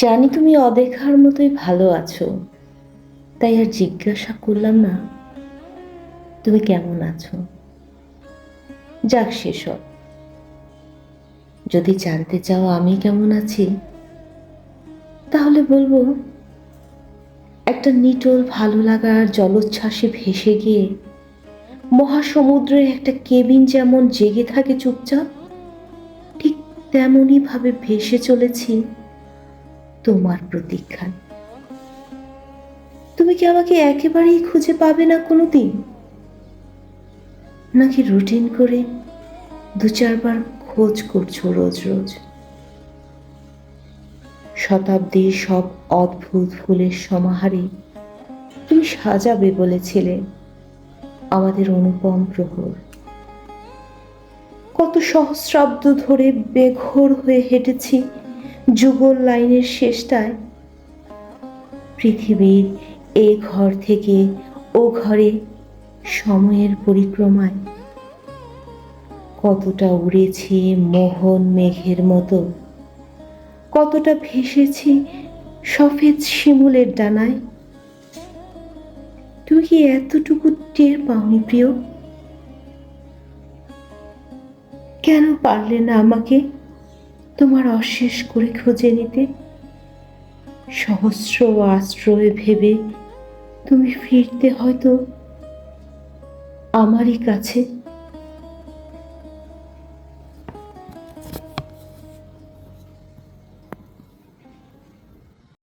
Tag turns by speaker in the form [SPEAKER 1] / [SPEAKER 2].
[SPEAKER 1] জানি তুমি অদেখার মতোই ভালো আছো, তাই আর জিজ্ঞাসা করলাম না তুমি কেমন আছো। যাক সেসব, যদি জানতে চাও আমি কেমন আছি তাহলে বলবো, একটা নিটোল ভালো লাগার জলোচ্ছ্বাসে ভেসে গিয়ে মহাসমুদ্রের একটা কেবিন যেমন জেগে থাকে চুপচাপ, ঠিক তেমনই ভাবে ভেসে চলেছি তোমার প্রতীক্ষায়। তুমি কি আমাকে একেবারেই খুঁজে পাবে না কোনোদিন, নাকি রুটিন করে দু চারবার খোঁজ করছো রোজ রোজ? শতাব্দীর সব অদ্ভুত ফুলের সমাহারে তুমি সাজাবে বলেছিলে আমাদের অনুপম প্রহর। কত সহস্রাব্দ ধরে বেঘোর হয়ে হেঁটেছি যুগল লাইনের শেষটায়, পৃথিবীর এ ঘর থেকে ও ঘরে সময়ের পরিক্রমায়। কতটা উড়েছি মোহন মেঘের মতো, কতটা ভেসেছি সফেদ শিমুলের ডানায়। তুমি কি এতটুকু টের পাওনি প্রিয়? কেন পারলে না আমাকে তোমার অশেষ করে খুঁজে নিতে? সহস্র আশ্রয় ভেবে তুমি ফিরতে হয়তো আমারই কাছে।